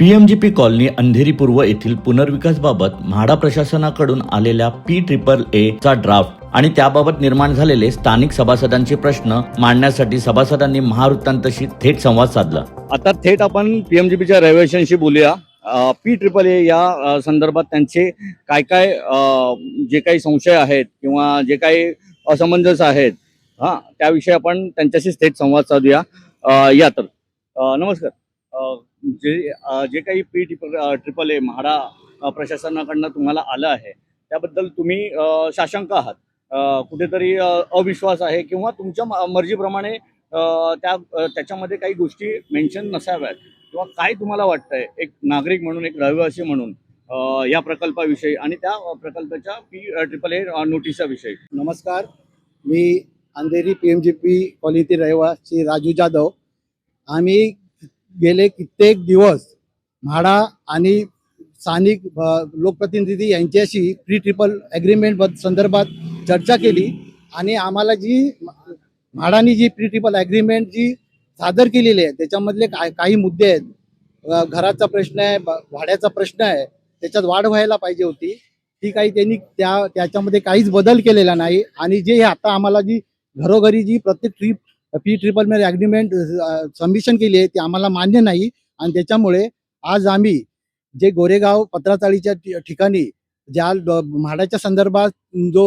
PMGP colony Andheri पूर्व येथील पुनर्विकासबाबत म्हाडा प्रशासनाकडून आलेल्या PAAA चा ड्राफ्ट आणि त्याबाबत निर्माण झालेले स्थानिक सभासदांचे प्रश्न मांडण्यासाठी सभासदांनी महावृत्तांतशी थेट संवाद साधला। आता थेट आपण पीएमजीपीच्या रहिवाशांशी बोलूया। PAAA या संदर्भात त्यांचे काय काय जे काही संशय आहेत किंवा जे काही असमंजस आहेत त्याविषयी आपण त्यांच्याशी थेट संवाद साधूया। या तर नमस्कार। जे काही PAAA म्हाडा प्रशासनाकडनं तुम्हाला आलं आहे त्याबद्दल तुम्ही साशंक आहात, कुठेतरी अविश्वास आहे किंवा तुमच्या मर्जीप्रमाणे त्याच्यामध्ये काही गोष्टी मेन्शन नसाव्यात किंवा काय तुम्हाला वाटतंय एक नागरिक म्हणून, एक रहिवासी म्हणून या प्रकल्पाविषयी आणि त्या प्रकल्पाच्या PAAA नोटिसाविषयी? नमस्कार, मी अंधेरी PMGP कॉलनीतील रहिवासी राजू जाधव। आम्ही गेले कित्येक दिवस म्हाडा आणि स्थानिक लोकप्रतिनिधी यांच्याशी PAAA ॲग्रीमेंट संदर्भात चर्चा केली आणि आम्हाला जी म्हाडानी जी PAAA ॲग्रीमेंट जी सादर केलेली आहे त्याच्यामधले काही मुद्दे आहेत। घराचा प्रश्न आहे, भाड्याचा प्रश्न आहे, त्याच्यात वाढ व्हायला पाहिजे होती, ती काही त्यांनी त्याच्यामध्ये काहीच बदल केलेला नाही। आणि जे आता आम्हाला जी घरोघरी जी प्रत्येक PAAA ॲग्रीमेंट सबमिशन केली आहे ती आम्हाला मान्य नाही। आणि त्याच्यामुळे आज आम्ही जे गोरेगाव पत्राचाळीच्या ठिकाणी ज्या म्हाडाच्या संदर्भात जो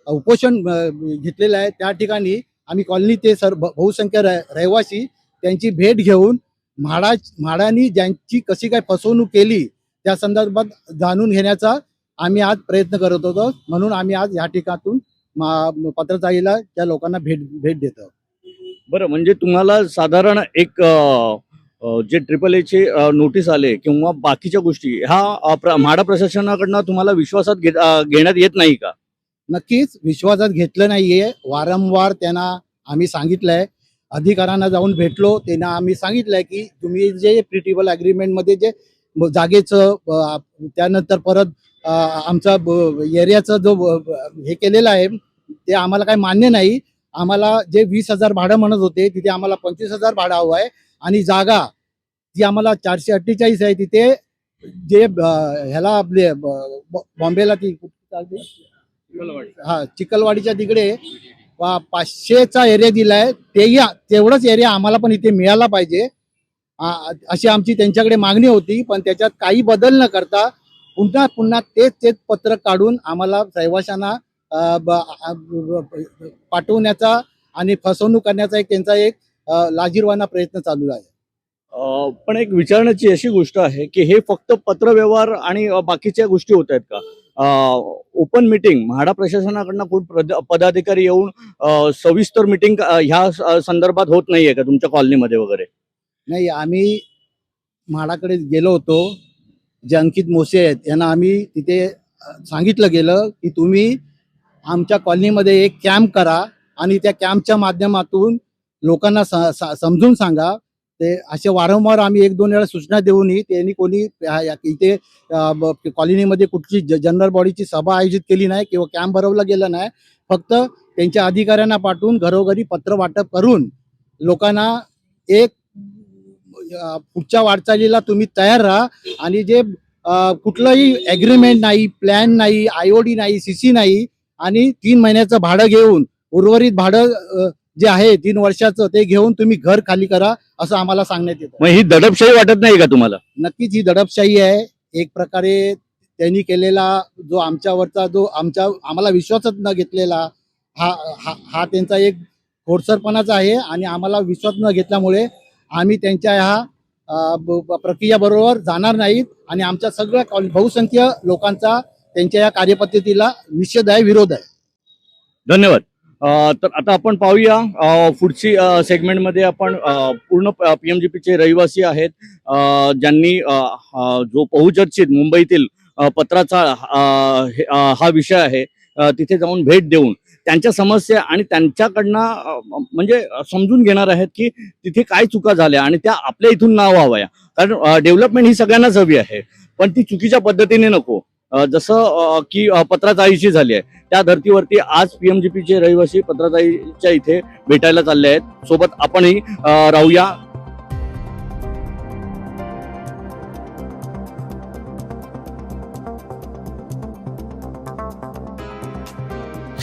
उपोषण घेतलेलं आहे त्या ठिकाणी आम्ही कॉलनीचे बहुसंख्य रहिवासी त्यांची भेट घेऊन म्हाडानी ज्यांची कशी काय फसवणूक केली त्या संदर्भात जाणून घेण्याचा आम्ही आज प्रयत्न करत होतो। म्हणून आम्ही आज या ठिकाणातून पत्राचाळीला त्या लोकांना भेट देतो। बरं, म्हणजे तुम्हाला साधारण एक जे AAAचे नोटीस आले किंवा बाकीच्या गोष्टी ह्या म्हाडा प्रशासनाकडनं तुम्हाला विश्वासात घेण्यात येत नाही का? नक्कीच विश्वासात घेतलं नाहीये। वारंवार त्यांना आम्ही सांगितलंय, अधिकाऱ्यांना जाऊन भेटलो, त्यांना आम्ही सांगितलंय की तुम्ही जे PAAA ॲग्रीमेंटमध्ये जे जागेचं त्यानंतर परत आमचा एरियाचं जो हे केलेलं आहे ते आम्हाला काही मान्य नाही। आम्हाला जे 20,000 भाडं म्हणत होते तिथे आम्हाला 25,000 भाडं हवं आहे आणि जागा जी आम्हाला 448 आहे तिथे जे ह्याला आपले बॉम्बेला ती चिखलवाडीच्या तिकडे 500चा एरिया दिलाय, तेवढंच एरिया आम्हाला पण इथे मिळाला पाहिजे अशी आमची त्यांच्याकडे मागणी होती। पण त्याच्यात काही बदल न करता पुन्हा तेच पत्रक काढून आम्हाला रहिवाशांना पाठवण्याचा आणि फसवणूक करण्याचा त्यांचा एक लाजिरवाणा प्रयत्न चालू आहे। पण एक विचारण्याची अशी गोष्ट आहे की हे फक्त पत्रव्यवहार आणि बाकीच्या गोष्टी होत आहेत का? ओपन मीटिंग म्हाडा प्रशासनाकडनं कोण पदाधिकारी येऊन सविस्तर मीटिंग ह्या संदर्भात होत नाहीये का तुमच्या कॉलनीमध्ये वगैरे? नाही, आम्ही म्हाडाकडे गेलो होतो, जे अंकित मोसे आहेत यांना आम्ही तिथे सांगितलं गेलं की तुम्ही आमच्या कॉलनीमध्ये एक कॅम्प करा आणि त्या कॅम्पच्या माध्यमातून लोकांना समजून सांगा। ते असे वारंवार आम्ही 1-2 वेळा सूचना देऊनही त्यांनी कोणी इथे कॉलनीमध्ये कुठली जनरल बॉडीची सभा आयोजित केली नाही किंवा कॅम्प भरवला गेला नाही। फक्त त्यांच्या अधिकाऱ्यांना पाठवून घरोघरी पत्र वाटप करून लोकांना एक पुढच्या वाटचालीला तुम्ही तयार राहा आणि जे कुठलंही ॲग्रीमेंट नाही, प्लॅन नाही, IOD नाही, CC नाही आणि 3 महिन्याचं भाडं घेऊन उर्वरित भाडं जे आहे 3 वर्षाचं ते घेऊन तुम्ही घर खाली करा असं आम्हाला सांगण्यात येतं। मग ही दडपशाही वाटत नाही का तुम्हाला? नक्कीच ही दडपशाही आहे। एक प्रकारे त्यांनी केलेला जो आमच्यावरचा जो आम्हाला विश्वासात न घेतलेला हा त्यांचा एक खोडसरपणाचा आहे आणि आम्हाला विश्वास न घेतल्यामुळे आम्ही त्यांच्या ह्या प्रक्रियाबरोबर जाणार नाहीत आणि आमच्या सगळ्या बहुसंख्य लोकांचा त्यांच्या या कार्यपद्धतीला निषेध आहे, विरोध आहे। धन्यवाद। तर आता आपण पाहूया पुढची सेगमेंटमध्ये आपण पूर्ण PMGPचे रहिवासी आहेत ज्यांनी जो बहुचर्चित मुंबईतील पत्राचाळ हा विषय आहे तिथे जाऊन भेट देऊन त्यांच्या समस्या आणि त्यांच्याकडनं म्हणजे समजून घेणार आहेत की तिथे काय चुका झाल्या आणि त्या आपल्या इथून ना व्हाव्या। कारण डेव्हलपमेंट ही सगळ्यांनाच हवी आहे पण ती चुकीच्या पद्धतीने नको, जसं की पत्राचाळीची झाली आहे त्या धर्तीवरती आज PMGPचे रहिवासी पत्राचाळीच्या इथे भेटायला चालले आहेत। सोबत आपणही राहूया।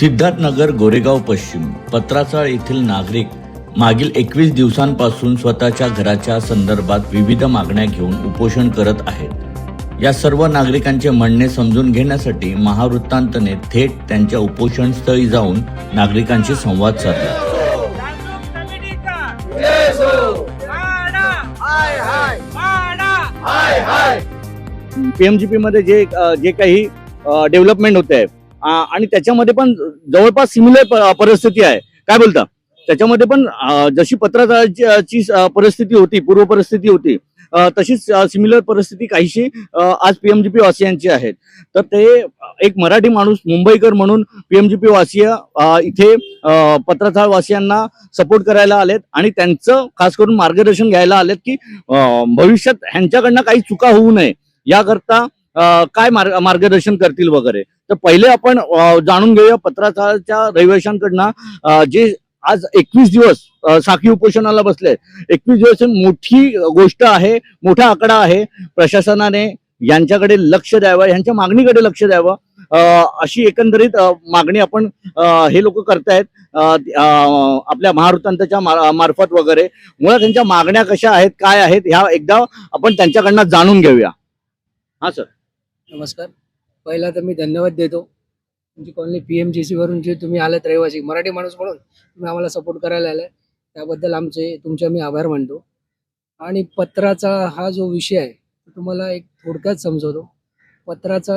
सिद्धार्थनगर गोरेगाव पश्चिम पत्राचाळ येथील नागरिक मागील 21 दिवसांपासून स्वतःच्या घराच्या संदर्भात विविध मागण्या घेऊन उपोषण करत आहेत। या सर्व नागरिकांचे म्हणणे समजून घेण्यासाठी महावृत्तांतने थेट त्यांच्या उपोषण स्थळी जाऊन नागरिकांशी संवाद साधला। पीएमजीपी मध्ये जे काही डेव्हलपमेंट होते आहे आणि त्याच्यामध्ये पण जवळपास सिमिलर परिस्थिती आहे, काय बोलता? त्याच्यामध्ये पण जशी पत्राचाळाची परिस्थिती होती, पूर्व परिस्थिती होती, तशीच सिमिलर परिस्थिती काहीशी आज पीएमजीपी वासियांची आहे। तर ते एक मराठी माणूस मुंबईकर म्हणून पीएमजीपी वासीय इथे पत्राचाळ वासियांना सपोर्ट करायला आलेत आणि त्यांचं खास करून मार्गदर्शन घ्यायला आलेत की भविष्यात ह्यांच्याकडनं काही चुका होऊ नये याकरता काय मार्गदर्शन करतील वगैरे। तर पहिले आपण जाणून घेऊया पत्राचाळच्या रहिवाशांकडनं जे आज 21 दिवस साखळी उपोषणाला बसले। 21 दिवस मोठी गोष्ट आहे, मोठा आकडा आहे। प्रशासनाने यांच्याकडे लक्ष द्यावं, यांच्या मागणीकडे लक्ष द्यावं अशी एकंदरीत मागणी आपण हे लोक करतायत आपल्या महावृत्तांतच्या मार्फत वगैरे। मुळात त्यांच्या मागण्या कशा आहेत, काय आहेत, ह्या एकदा आपण त्यांच्याकडनं जाणून घेऊया। हा सर, नमस्कार। पहिला तर मी धन्यवाद देतो तुमची कॉलनी पीएमजीसी वरून जे तुम्ही आलात रहिवासी मराठी माणूस म्हणून तुम्ही आम्हाला सपोर्ट करायला आलाय, त्याबद्दल तुमचे मी आभार मानतो। आणि पत्राचा हा जो विषय आहे तो तुम्हाला एक थोडक्यात समजवतो। पत्राचा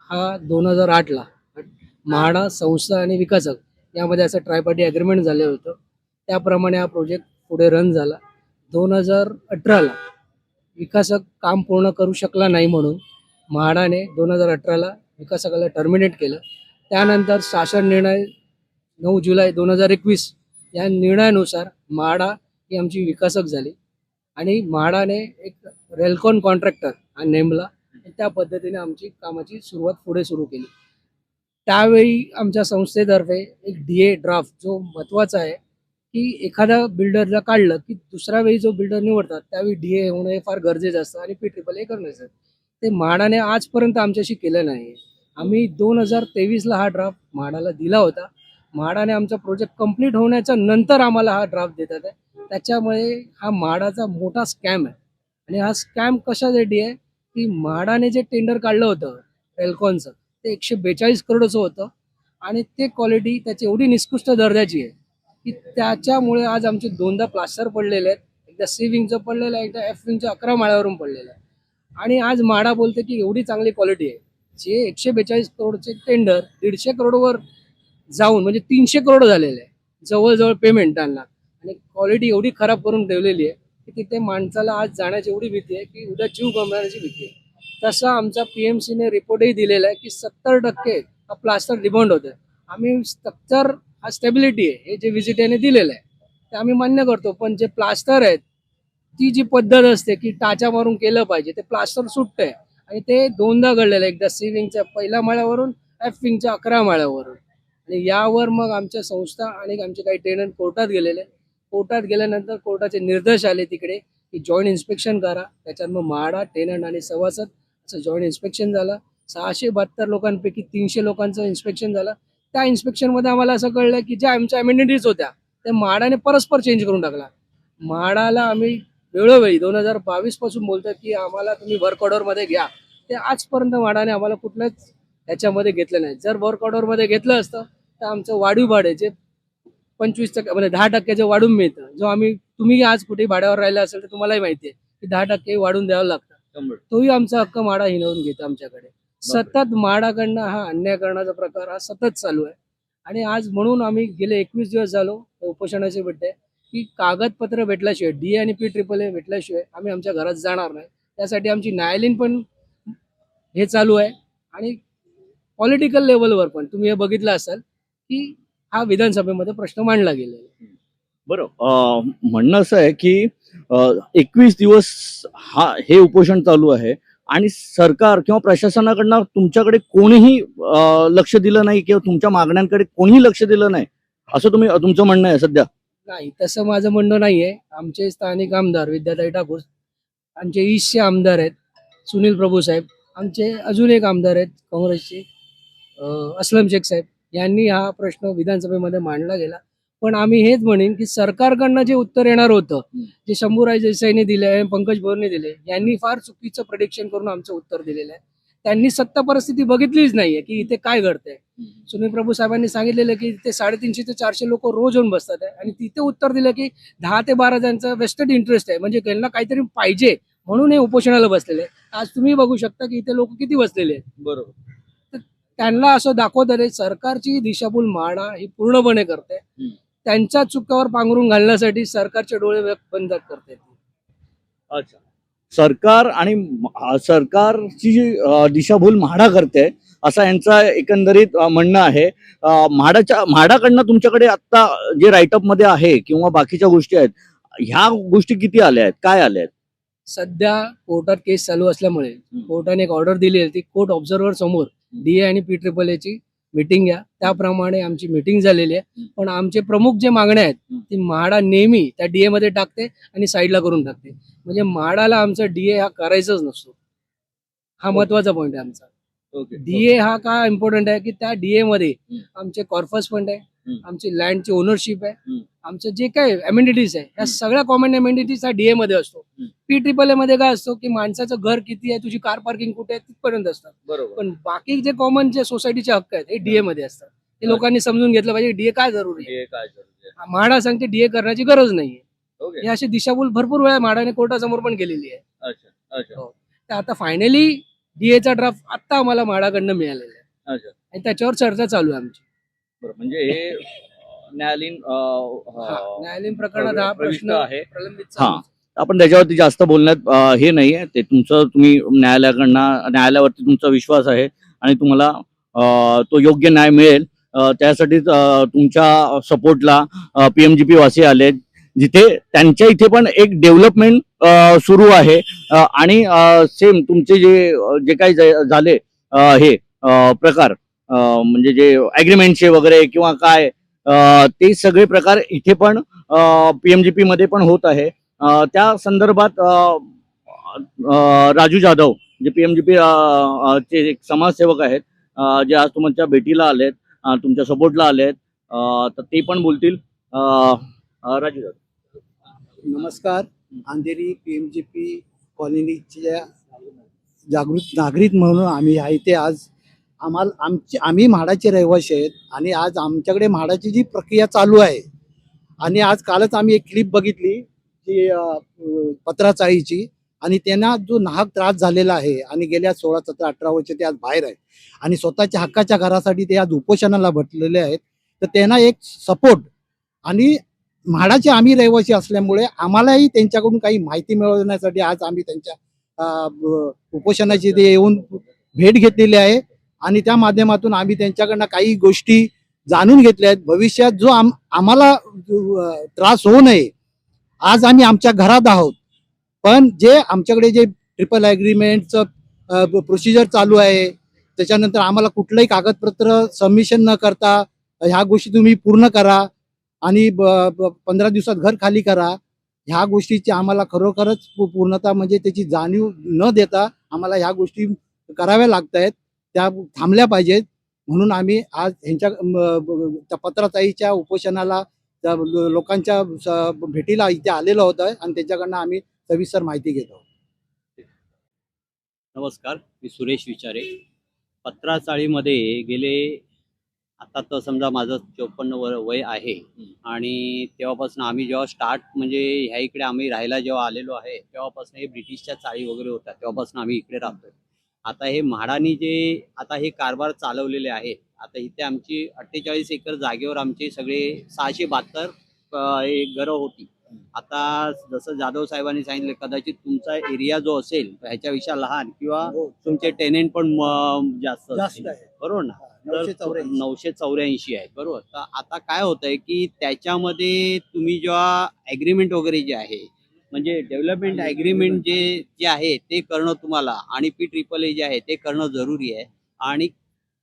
हा 2008ला म्हाडा संस्था आणि विकासक यामध्ये असं ट्रायपार्टी ॲग्रीमेंट झालं होतं, त्याप्रमाणे हा प्रोजेक्ट पुढे रन झाला। 2018ला विकासक काम पूर्ण करू शकला नाही म्हणून म्हाडाने 2018ला विकासकाला टर्मिनेट केलं। त्यानंतर शासन निर्णय 9 जुलै 2021 या निर्णयानुसार म्हाडा ही आमची विकासक झाली आणि म्हाडाने एक रेल्कॉन कॉन्ट्रॅक्टर हा नेमला, त्या पद्धतीने आमची कामाची सुरुवात पुढे सुरू केली। त्यावेळी आमच्या संस्थेतर्फे एक डीए ड्राफ्ट जो महत्त्वाचा आहे की एखादा बिल्डर जर काढलं की दुसऱ्या वेळी जो बिल्डर निवडतात त्यावेळी डीए होणं हे फार गरजेचं असतं आणि PAAA करण्याचं ते म्हाडाने आजपर्यंत आमच्याशी केलं नाही। आम्ही 2023ला हा ड्राफ्ट म्हाडाला दिला होता। म्हाडाने आमचा प्रोजेक्ट कंप्लीट होण्याच्या नंतर आम्हाला हा ड्राफ्ट देतात आहे। त्याच्यामुळे हा म्हाडाचा मोठा स्कॅम आहे आणि हा स्कॅम कशासाठी आहे की म्हाडाने जे टेंडर काढलं होतं रेल्कॉनचं ते 142 करोडचं होतं आणि ते क्वालिटी त्याची एवढी निकृष्ट दर्जाची आहे की त्याच्यामुळे आज आमचे 2दा प्लास्टर पडलेले आहेत, एकदा सी विंगचं पडलेलं आहे, एकदा एफ विंगच्या 11 माळ्यावरून पडलेलं आहे। आणि आज म्हाडा बोलते की एवढी चांगली क्वालिटी आहे, जे 142 करोडचे टेंडर 150 करोडवर जाऊन म्हणजे 300 करोड झालेले आहे जवळजवळ पेमेंट त्यांना, आणि क्वालिटी एवढी खराब करून ठेवलेली आहे की तिथे माणसाला आज जाण्याची एवढी भीती आहे की उद्या जीव गमवण्याची भीती आहे। तसा आमचा PMCने रिपोर्टही दिलेला आहे की 70% हा प्लास्टर रिबाउंड होतं। आम्ही स्ट्रक्चर हा स्टेबिलिटी आहे हे जे व्हिजिटने दिलेलं आहे ते आम्ही मान्य करतो, पण जे प्लास्टर आहेत ती जी पद्धत असते की टाचा मारून केलं पाहिजे ते प्लास्टर सुटतंय आणि ते 2दा घडलेलं आहे, एकदा सी विंगच्या 1ल्या माळ्यावरून एफ विंगच्या 11 माळ्यावरून। आणि यावर मग आमच्या संस्था आणि आमचे काही टेनंट कोर्टात गेलेले। कोर्टात गेल्यानंतर कोर्टाचे निर्देश आले तिकडे की जॉईंट इन्स्पेक्शन करा। त्याच्यात मग म्हाडा टेनंट आणि सभासद असं जॉईंट इन्स्पेक्शन झालं। 672 लोकांपैकी 300 लोकांचं इन्स्पेक्शन झालं। त्या इन्स्पेक्शनमध्ये आम्हाला असं कळलं की ज्या आमच्या अमेनिटीज होत्या त्या म्हाडाने परस्पर चेंज करून टाकला। म्हाडाला आम्ही वेळोवेळी 2022 पासून बोलतोय की आम्हाला तुम्ही वर्क ऑर्डरमध्ये घ्या, ते आजपर्यंत म्हाडाने आम्हाला कुठल्याच ह्याच्यामध्ये घेतलं नाही। जर वर्क ऑर्डरमध्ये घेतलं असतं तर आमचं वाढीव भाडे जे 25% म्हणजे 10% वाढून मिळतं, जो तुम्ही आज कुठे भाड्यावर राहिला असेल तर तुम्हालाही माहिती आहे की 10% वाढून द्यावं लागतं, तोही आमचा हक्क म्हाडा हिनवून घेतो आमच्याकडे। सतत म्हाडाकडनं हा अन्याय करण्याचा प्रकार हा सतत चालू आहे आणि आज म्हणून आम्ही गेले 21 दिवस झालो उपोषणाचे भेटते की कागदपत्र भेटल्याशिवाय डीए आणि PAAA भेटल्याशिवाय आम्ही आमच्या घरात जाणार नाही। त्यासाठी आमची न्यायालयीन पण हे चालू आहे आणि पॉलिटिकल लेवलवर पण तुम्ही हे बघितलं असाल की हा विधानसभेमध्ये प्रश्न मांडला गेलेला आहे। बरं, म्हणणं असं आहे की 21 दिवस हे उपोषण चालू आहे आणि सरकार किंवा प्रशासनाकडनं तुमच्याकडे कोणीही लक्ष दिलं नाही किंवा तुमच्या मागण्यांकडे कोणीही लक्ष दिलं नाही असं तुमचं म्हणणं आहे सध्या? नाही, तसं माझं म्हणणं नाहीये। आमचे स्थानिक आमदार विद्याताई ठाकूर, आमचे ईस्टचे आमदार आहेत सुनील प्रभू साहेब, आमचे अजून एक आमदार आहेत काँग्रेसचे असलम शेख साहेब, यांनी हा प्रश्न विधानसभेमध्ये मांडला गेला. पण आम्ही हेच म्हणेन की सरकारकडनं जे उत्तर येणार होतं, जे शंभूराज देसाईंनी दिले आणि पंकज भोरने दिले, यांनी फार चुकीचं प्रेडिक्शन करून आमचं उत्तर दिलेलं आहे. त्यांनी सत्ता परिस्थिती बघितलीच नाहीये की इथे काय घडतंय. सुनील प्रभू साहेबांनी सांगितलेलं की ते 350 ते 400 लोक रोज येऊन बसतात आहे आणि तिथे उत्तर दिलं की 10 ते 12 जणांचा वेस्टेड इंटरेस्ट आहे, म्हणजे त्यांना काहीतरी पाहिजे म्हणून हे उपोषणाला बसलेले आहे. आज तुम्ही बघू शकता की इथे लोक किती बसलेले आहेत. बरोबर. तर त्यांना असं दाखवत आहे सरकारची दिशाभूल म्हाडा ही पूर्णपणे करते. त्यांच्या चुकावर पांघरून घालण्यासाठी सरकारचे डोळे बंद करते. अच्छा. सरकार आणि सरकारची जी दिशाभूल म्हाडा करते असं यांचं एकंदरीत म्हणणं आहे. म्हाडाकडनं तुमच्याकडे आता जे राईटअप मध्ये आहे किंवा बाकीच्या गोष्टी आहेत, ह्या गोष्टी किती आल्या आहेत, काय आल्या आहेत? सध्या कोर्टात केस चालू असल्यामुळे कोर्टाने एक ऑर्डर दिली आहे, ती कोर्ट ऑब्झर्व्हर समोर डीए आणि PAAA ची मीटिंग घ्या. त्याप्रमाणे आमची मीटिंग झालेली आहे. पण आमचे प्रमुख जे मागण्या आहेत ती म्हाडा नेहमी त्या डीए मध्ये टाकते आणि साईडला करून टाकते. म्हणजे म्हाडाला आमचा डीए हा करायचाच नसतो. हा महत्वाचा पॉईंट आहे आमचा. डीए हा का इम्पॉर्टंट आहे की त्या डीए मध्ये आमचे कॉर्पस फंड आहे, आमची लँडची ओनरशिप आहे, आमचं जे काही अमेनिटीज आहे या सगळ्या कॉमन अमेनिटीज हा डीए मध्ये असतो. PAAA मध्ये काय असतो की माणसाचं घर किती आहे, तुझी कार पार्किंग कुठे आहे तिथपर्यंत असतात. बरोबर. पण बाकी जे कॉमन जे सोसायटीचे हक्क आहेत हे डीए मध्ये असतात. हे लोकांनी समजून घेतलं पाहिजे. डीए काय जरुरी आहे. म्हाडा सांगते डीए करण्याची गरज नाहीये. हे अशी दिशाभूल भरपूर वेळा म्हाडाने कोर्टासमोर पण केलेली आहे. हो. तर आता फायनली डीएचा ड्राफ्ट आता आम्हाला म्हाडाकडनं मिळालेला आहे आणि त्याच्यावर चर्चा चालू आहे आमची. म्हणजे हे न्यायालयीन न्यायालयीन प्रकरणात हा प्रश्न आहे. प्रलंबित चालू आहे. आपण त्याच्यावरती जास्त बोलण्यात हे नाहीये. ते तुम्ही न्यायालयावरती तुमचा विश्वास आहे आणि तुम्हाला तो योग्य न्याय मिळेल. त्यासाठी तुमच्या सपोर्टला PMGP वासी आले, जिथे त्यांच्या इथे पण एक डेव्हलपमेंट सुरू आहे आणि सेम तुमचे जे काही झाले हे प्रकार म्हणजे जे अग्रीमेंटचे वगैरे किंवा काय ते सगळे प्रकार इथे पण PMGP मध्ये पण होत आहे. त्या संदर्भात राजू जाधव जे PMGP चे एक समाजसेवक आहेत, जे आज तुमच्या भेटीला आलेत, तुमच्या सपोर्टला आलेत, तर ते पण बोलतील. राजू जाधव. नमस्कार. अंधेरी PMGP कॉलनीच्या जागृत नागरिक म्हणून आम्ही आहे इथे आज. आम्ही म्हाडाचे रहिवासी आहेत आणि आज आमच्याकडे म्हाडाची जी प्रक्रिया चालू आहे आणि आज कालच आम्ही एक क्लिप बघितली की पत्राचाळीची, आणि त्यांना जो नाहक त्रास झालेला आहे आणि गेल्या 16, 17, 18 वर्ष ते आज बाहेर आहेत आणि स्वतःच्या हक्काच्या घरासाठी ते आज उपोषणाला बसलेले आहेत. तर त्यांना एक सपोर्ट आणि म्हाडाचे आम्ही रहिवासी असल्यामुळे आम्हालाही त्यांच्याकडून काही माहिती मिळवण्यासाठी आज आम्ही त्यांच्या उपोषणाची ते येऊन भेट घेतलेली आहे आणि त्या माध्यमातून आम्ही त्यांच्याकडनं काही गोष्टी जाणून घेतल्या आहेत. भविष्यात जो आम्हाला त्रास होऊ नये, आज आम्ही आमच्या घरात आहोत, पण जे आमच्याकडे जे ट्रिपल ॲग्रीमेंटचं प्रोसिजर चालू आहे, त्याच्यानंतर आम्हाला कुठलंही कागदपत्र सबमिशन न करता ह्या गोष्टी तुम्ही पूर्ण करा आणि 15 दिवसात घर खाली करा, ह्या गोष्टीची आम्हाला खरोखरच पूर्णतः म्हणजे त्याची जाणीव न देता आम्हाला ह्या गोष्टी कराव्या लागत आहेत, त्या थांबल्या पाहिजेत. म्हणून आम्ही आज ह्यांच्या पत्राचाळीच्या उपोषणाला लोकांच्या भेटीला इथे आलेलो होतो आणि त्याच्याकडनं आम्ही सविस्तर माहिती घेतो. नमस्कार, मी सुरेश विचारे. पत्राचाळीमध्ये गेले आता तर समजा माझं 54 वय आहे आणि तेव्हापासून आम्ही जेव्हा स्टार्ट म्हणजे ह्या इकडे आम्ही राहायला जेव्हा आलेलो आहे तेव्हापासून हे ब्रिटिशच्या चाळी वगैरे होत्या, तेव्हापासून आम्ही इकडे राहतोय. आता हे म्हाडानी जे आता हे कारभार चालवलेले आहे, आता इथे आमची 48 एकर जागेवर आमचे सगळे 672 घरं होती. आता जसं जाधव साहेबांनी सांगितलं, कदाचित तुमचा एरिया जो असेल ह्याच्यापेक्षा लहान किंवा तुमचे टेनेंट पण जास्त आहे. बरोबर ना. तर 984 आहे, बरोबर. तर आता काय होतंय की त्याच्यामध्ये तुम्ही जेव्हा ॲग्रीमेंट वगैरे जे आहे म्हणजे डेव्हलपमेंट ॲग्रीमेंट जे आहे ते करणं तुम्हाला आणि PAAA जे आहे ते करणं जरुरी आहे. आणि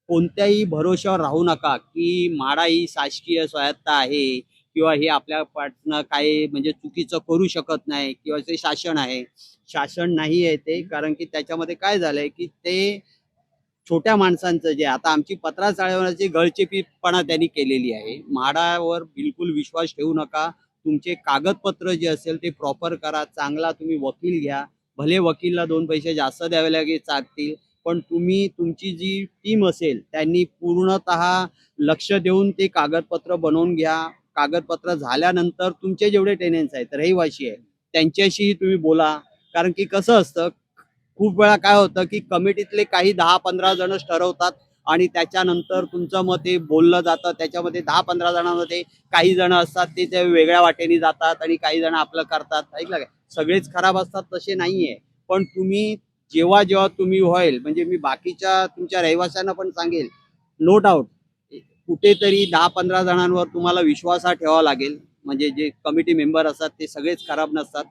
कोणत्याही भरोश्यावर राहू नका की म्हाडा ही शासकीय स्वायत्ता आहे किंवा हे आपल्या पाटनं काय म्हणजे चुकीचं करू शकत नाही किंवा ते शासन आहे. शासन नाही आहे ते, कारण की त्याच्यामध्ये काय झालंय की ते छोट्या माणसांचं जे आता आमची पत्रा चाळवण्याची गळचेपीपणा त्यांनी केलेली आहे. म्हाडावर बिलकुल विश्वास ठेवू नका. तुमचे कागदपत्र जे असेल ते प्रॉपर करा. चांगला तुम्ही वकील घ्या. भले वकीलला 2 पैसे जास्त द्यावे लागेल चालतील, पण तुम्ही तुमची जी टीम असेल त्यांनी पूर्णतः लक्ष देऊन ते कागदपत्र बनवून घ्या. कागदपत्र झाल्यानंतर तुमचे जेवढे टेनन्स आहेत, रहिवासी आहेत, त्यांच्याशीही तुम्ही बोला. कारण की कसं असतं, खूप वेळा काय होतं की कमिटीतले काही 10-15 जणच ठरवतात आणि त्याच्यानंतर तुमचं मत ते बोललं जातं. त्याच्यामध्ये 10-15 जणांमध्ये काही जण असतात ते वेगळ्या वाटेने जातात आणि काही जण आपलं करतात. ऐकलं काय? सगळेच खराब असतात तसे नाहीये. पण तुम्ही जेव्हा जेव्हा तुम्ही होईल, म्हणजे मी बाकीच्या तुमच्या रहिवाशांना पण सांगेल, नो डाऊट कुठेतरी 10-15 जणांवर तुम्हाला विश्वासात ठेवावा लागेल. म्हणजे जे कमिटी मेंबर असतात ते सगळेच खराब नसतात.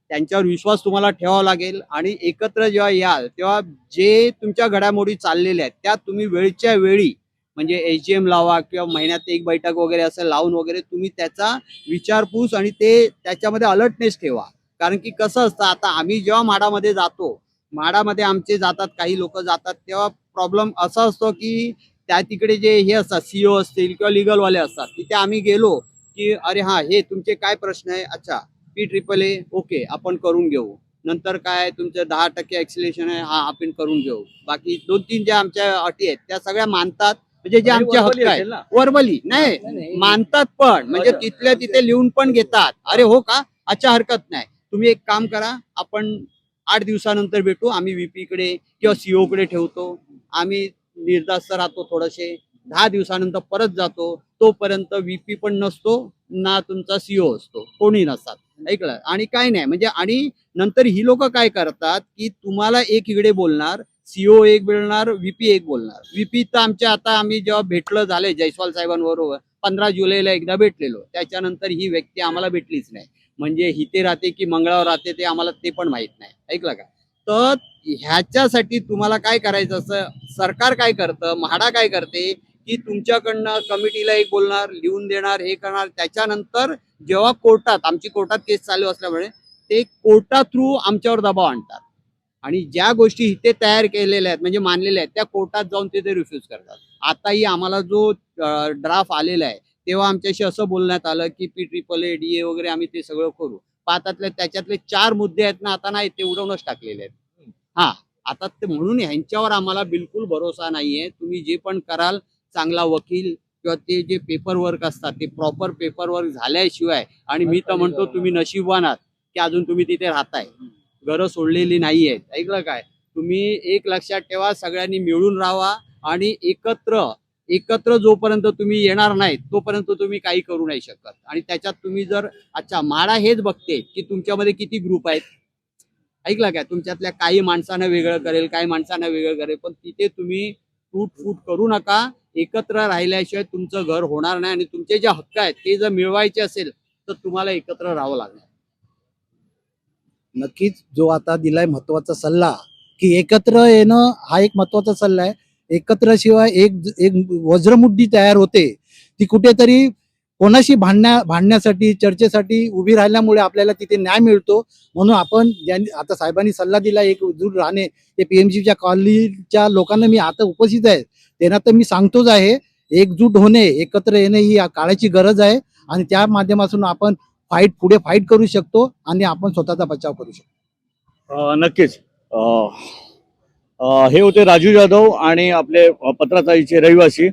त्यांच्यावर विश्वास तुम्हाला ठेवावा लागेल आणि एकत्र जेव्हा याल तेव्हा जे तुमच्या घडामोडी चाललेल्या आहेत त्या तुम्ही वेळच्या वेळी म्हणजे एचजीएम लावा किंवा महिन्यात एक बैठक वगैरे असं लावून वगैरे तुम्ही त्याचा विचारपूस आणि ते त्याच्यामध्ये अलर्टनेस ठेवा. कारण की कसं असतं, आता आम्ही जेव्हा माडामध्ये जातो, माडामध्ये आमचे जातात काही लोक जातात, तेव्हा प्रॉब्लेम असा असतो की त्या तिकडे जे हे असतात सीओ असतील किंवा लिगलवाले असतात, तिथे आम्ही गेलो की अरे हा हे तुमचे काय प्रश्न आहे, अच्छा P-AAA ओके आपण करून घेऊ. नंतर काय तुमचं 10% ॲक्सिलेशन आहे, हा आपण करून घेऊ. बाकी 2-3 ज्या आमच्या अटी आहेत त्या सगळ्या मानतात. म्हणजे जे आमचे हक्क आहेत वर्बली नाही मानतात, पण म्हणजे तिथल्या तिथे लिहून पण घेतात. अरे हो का, अच्छा हरकत नाही. तुम्ही एक काम करा, आपण 8 दिवसानंतर भेटू. आम्ही VP कडे किंवा CO कडे ठेवतो. आम्ही निर्धास्त राहतो थोडेसे. 10 दिवसानंतर परत जातो. तोपर्यंत VP पण नसतो ना तुमचा CO असतो, कोणी नसतात. ऐकलं? आणि काय नाही म्हणजे आणि नंतर ही लोक काय करतात की तुम्हाला एक इकडे बोलणार, CO एक बोलणार, VP एक बोलणार. VP तर आमच्या आता आम्ही जेव्हा भेटलो झाले जयस्वाल साहेबांबरोबर 15 जुलैला एकदा भेटलेलो. त्याच्यानंतर ही व्यक्ती आम्हाला भेटलीच नाही. म्हणजे हिते राहते की मंगळावर राहते ते आम्हाला ते पण माहित नाही. ऐकलं का? तर ह्याच्यासाठी तुम्हाला काय करायचं असं, सरकार काय करतं, म्हाडा काय करते की तुमच्याकडनं कमिटीला एक बोलणार, लिहून देणार, हे करणार. त्याच्यानंतर जेव्हा कोर्टात, आमची कोर्टात केस चालू असल्यामुळे ते कोर्टा थ्रू आमच्यावर दबाव आणतात आणि ज्या गोष्टी इथे तयार केलेल्या आहेत म्हणजे मानलेल्या आहेत त्या कोर्टात जाऊन ते रिफ्यूज करतात. आताही आम्हाला जो ड्राफ्ट आलेला आहे तेव्हा आमच्याशी असं बोलण्यात आलं की P-AAA DA वगैरे आम्ही ते सगळं करू. पातातले त्याच्यातले 4 मुद्दे आहेत ना, आता नाही ते उडवूनच टाकलेले आहेत. हा, आता ते म्हणून ह्यांच्यावर आम्हाला बिलकुल भरोसा नाहीये. तुम्ही जे पण कराल, चांगला वकील किंवा ते जे पेपर वर्क असतात ते प्रॉपर पेपर वर्क झाल्याशिवाय, आणि मी तर म्हणतो तुम्ही नशीबवान आहात की अजून तुम्ही तिथे राहताय, घरं सोडलेली नाहीये. ऐकलं काय? तुम्ही एक लक्षात ठेवा, सगळ्यांनी मिळून राहावा आणि एकत्र जोपर्यंत तुम्ही येणार नाहीत तोपर्यंत तुम्ही काही करू नाही शकत. आणि त्याच्यात तुम्ही जर अच्छा म्हाडा हेच बघते की तुमच्यामध्ये किती ग्रुप आहेत. ऐकलं काय? तुमच्यातल्या काही माणसांना वेगळं करेल, काही माणसांना वेगळं करेल, पण तिथे तुम्ही फूट करू नका. एकत्र राहिल्याशिवाय तुमचं घर होणार नाही आणि तुमचे जे हक्क आहेत ते जर मिळवायचे असेल तर तुम्हाला एकत्र राहावं लागणार. नक्कीच जो आता दिलाय महत्वाचा सल्ला की एकत्र येणं हा एक महत्वाचा सल्ला आहे. एकत्र शिवाय एक एक वज्रमुठी तयार होते, ती कुठेतरी कोणाशी भांडण्यासाठी चर्चेसाठी उभी राहिल्यामुळे आपल्याला तिथे न्याय मिळतो. म्हणून आपण आता साहेबांनी सल्ला दिला एकजूट राहणे, ते PMGच्या कॉलनीच्या लोकांना मी आता उपस्थित आहे त्यांना तर मी सांगतोच आहे, एकजूट होणे, एकत्र येणे ही काळाची गरज आहे आणि त्या माध्यमातून आपण पुढे फाईट करू शकतो आणि आपण स्वतःचा बचाव करू शकतो. नक्कीच. हे होते राजू जाधव आणि आपले पत्राचाळीचे रहिवासी.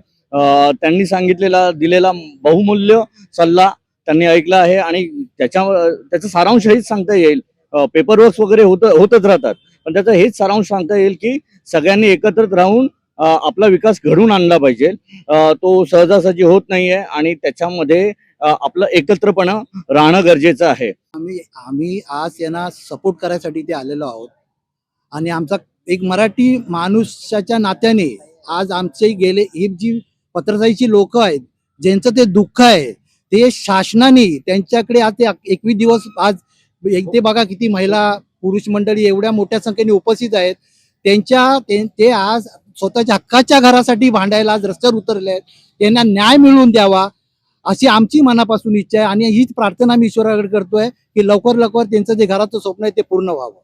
त्यांनी दिलेला बहुमूल्य सल्ला त्यांनी ऐकला आहे आणि त्याचा सारांश हेच सांगता येईल. पेपरवर्क वगैरे होतच राहतात, पण त्याचा हेच सारांश सांगता येईल की सगळ्यांनी एकत्रित राहून आपला विकास घडवून आणला पाहिजे. तो सहजासहजी होत नाहीये आणि त्याच्यामध्ये आपलं एकत्रपणा राहणं गरजेचं आहे. आम्ही आज यांना सपोर्ट करायसाठी ते आलेलो आहोत आणि आमचा एक मराठी माणूसाच्या नात्याने आज आमचे गेले ही जी पत्रसाईची लोक आहेत ज्यांचं ते दुःख आहे ते शासनाने त्यांच्याकडे आज ते 21 दिवस आज ते बघा किती महिला पुरुष मंडळी एवढ्या मोठ्या संख्येने उपस्थित आहेत. ते आज स्वतःच्या हक्काच्या घरासाठी भांडायला आज रस्त्यावर उतरले आहेत. त्यांना न्याय मिळवून द्यावा अशी आमची मनापासून इच्छा आहे आणि हीच प्रार्थना मी ईश्वराकडे करतोय की लवकर त्यांचं जे घराचं स्वप्न आहे ते पूर्ण व्हावं.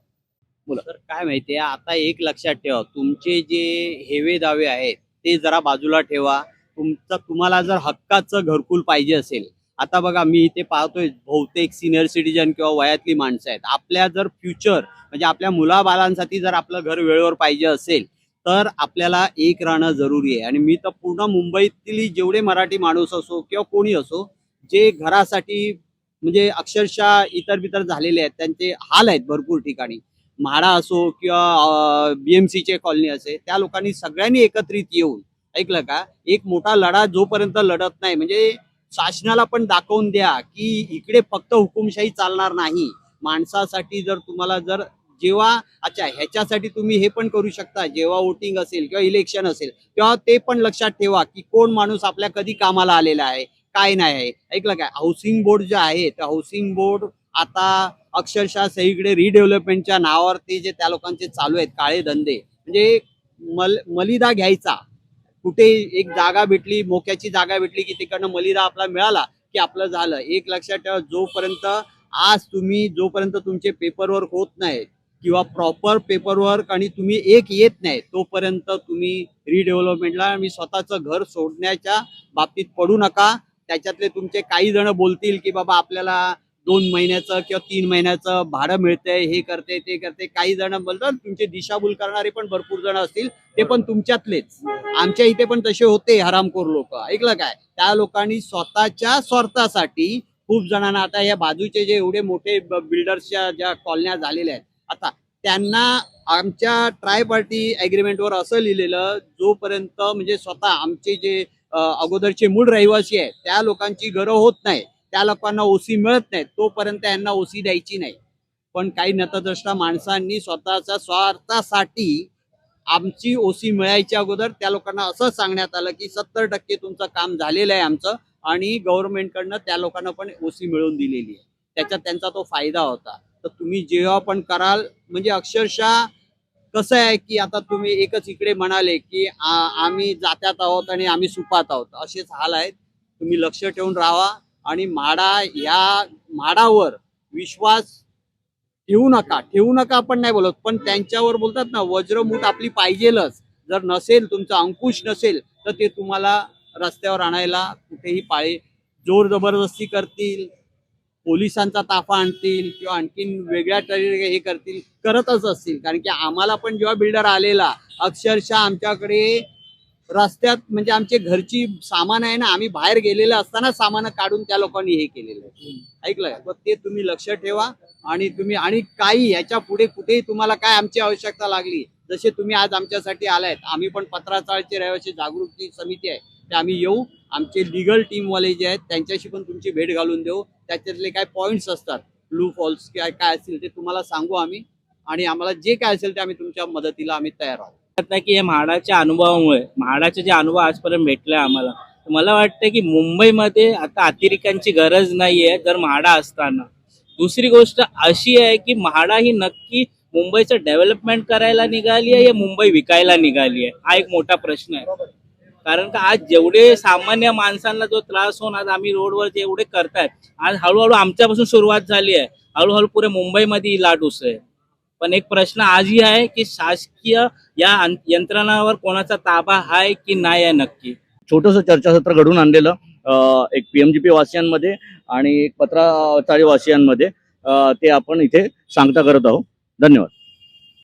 तर काय माहितीये, आता एक लक्षात ठेवा, तुमचे जे हेवे दावे आहेत ते जरा बाजूला ठेवा. तुम्हाला जर हक्काचं घरकुल पाहिजे असेल, आता बघा मी इथे पाहतोय बहुतेक सिनियर सिटीजन किंवा वयातली माणसं आहेत. आपल्या जर फ्युचर म्हणजे आपल्या मुलाबाळांसाठी जर आपलं घर वेळेवर पाहिजे असेल तर आपल्याला एक राहणं जरुरी आहे. आणि मी तर पूर्ण मुंबईतली जेवढे मराठी माणूस असो किंवा कोणी असो, जे घरासाठी म्हणजे अक्षरशः इतर बितर झालेले आहेत, त्यांचे हाल आहेत भरपूर ठिकाणी. म्हाडा असो किंवा BMCचे कॉलनी असे, त्या लोकांनी सगळ्यांनी एकत्रित येऊन, ऐकलं का, एक मोठा लढा जोपर्यंत लढत नाही, म्हणजे शासनाला पण दाखवून द्या की इकडे फक्त हुकुमशाही चालणार नाही. माणसासाठी जर तुम्हाला जर जेव्हा अच्छा ह्याच्यासाठी तुम्ही हे पण करू शकता, जेव्हा वोटिंग असेल किंवा इलेक्शन असेल तेव्हा ते पण लक्षात ठेवा की कोण माणूस आपल्या कधी कामाला आलेला आहे, काय नाही आहे. ऐकलं काय, हाऊसिंग बोर्ड जे आहे, तर हाऊसिंग बोर्ड आता अक्षरशः सगळीकडे रिडेव्हलपमेंटच्या नावावरती जे त्या लोकांचे चालू आहेत काळे धंदे, म्हणजे मलिदा घ्यायचा. कुठे एक जागा भेटली, मोक्याची जागा भेटली की तिकडनं मलिदा आपला मिळाला की आपलं झालं. एक लक्षात ठेवा, जोपर्यंत तुमचे पेपरवर्क होत नाही किंवा प्रॉपर पेपरवर्क आणि तुम्ही एक येत नाही, तोपर्यंत तुम्ही रिडेव्हलपमेंटला आणि स्वतःचं घर सोडण्याच्या बाबतीत पडू नका. त्याच्यातले तुमचे काही जण बोलतील की बाबा आपल्याला 2 महिन्याचं किंवा 3 महिन्याचं भाडं मिळतंय, हे करते ते करते. काही जण बोलतात, तुमचे दिशाभूल करणारे पण भरपूर जण असतील, ते पण तुमच्यातलेच. आमच्या इथे पण तसे होते हरामखोर लोक, ऐकलं काय. त्या लोकांनी स्वतःच्या स्वार्थासाठी खूप जणांना, आता या बाजूचे जे एवढे मोठे बिल्डर्सच्या ज्या कॉलन्या झालेल्या आहेत, आता त्यांना आमच्या ट्राय पार्टी ॲग्रीमेंटवर असं लिहिलेलं, जोपर्यंत म्हणजे स्वतः आमचे जे अगोदरचे मूळ रहिवासी आहेत त्या लोकांची घरं होत नाही, त्या लोकांना ओसी मिळत नाही, तोपर्यंत यांना ओसी द्यायची नाही. पण काही नतद्रष्टा माणसांनी स्वतःच्या स्वार्थासाठी आमची ओसी मिळायच्या अगोदर त्या लोकांना असं सांगण्यात आलं की 70% तुमचं काम झालेलं आहे आमचं, आणि गव्हर्नमेंटकडनं त्या लोकांना पण ओसी मिळवून दिलेली आहे. त्याच्यात त्यांचा तो फायदा होता. तर तुम्ही जेव्हा पण कराल, म्हणजे अक्षरशः कसं आहे की आता तुम्ही एकच इकडे म्हणाले की आम्ही जात्यात आहोत आणि आम्ही सुपात आहोत, असेच हाल आहेत. तुम्ही लक्ष ठेवून राहा आणि म्हाडावर विश्वास ठेवू नका आपण नाही बोलत, पण त्यांच्यावर बोलतात ना, वज्रमूठ आपली पाहिजेलच. जर नसेल, तुमचा अंकुश नसेल, तर ते तुम्हाला रस्त्यावर आणायला कुठेही जोर जबरदस्ती करतील, पोलिसांचा ताफा आणतील किंवा आणखीन वेगळ्या तऱ्हेने हे करतच असतील. कारण की आम्हाला पण जेव्हा बिल्डर आलेला, अक्षरशः आमच्याकडे रस्त्यात म्हणजे आमचे घरची सामान आहे ना, आम्ही बाहेर गेलेलं असताना सामान काढून त्या लोकांनी हे केलेलं आहे, ऐकलंय. तर ते तुम्ही लक्ष ठेवा. आणि काही याच्या पुढे कुठेही तुम्हाला काय आमची आवश्यकता लागली, जसे तुम्ही आज आमच्यासाठी आलायत, आम्ही पण पत्राचाळचे रहिवासी जागृती समिती आहे, ते आम्ही येऊ. आमचे लिगल टीमवाले जे आहेत त्यांच्याशी पण तुमची भेट घालून देऊ. त्याच्यातले काय पॉईंट्स असतात, ब्लू फॉल्स काय असतील ते तुम्हाला सांगू आम्ही, आणि आम्हाला जे काय असेल ते आम्ही तुमच्या मदतीला आम्ही तयार आहोत. की या म्हाडाच्या अनुभवामुळे, म्हाडाचे जे अनुभव आजपर्यंत भेटले आम्हाला, तर मला वाटतं की मुंबईमध्ये आता अतिरेक्यांची गरज नाहीये जर म्हाडा असताना. दुसरी गोष्ट अशी आहे की म्हाडा ही नक्की मुंबईचं डेव्हलपमेंट करायला निघाली आहे या मुंबई विकायला निघाली आहे, हा एक मोठा प्रश्न आहे. कारण का आज जेवढे सामान्य माणसांना जो त्रास होऊन आज आम्ही रोडवर जेवढे करतायत, आज हळूहळू आमच्यापासून सुरुवात झाली आहे, हळूहळू पुरे मुंबईमध्ये ही लाट उसळेल. पण एक प्रश्न आजही आहे की शासकीय या यंत्रणावर कोणाचा ताबा आहे की नाही आहे नक्की. छोटंसं चर्चासत्र घडून आणलेलं एक PMGP वासियांमध्ये आणि एक पत्राचाळी वासियांमध्ये, ते आपण इथे सांगता करत आहोत. धन्यवाद.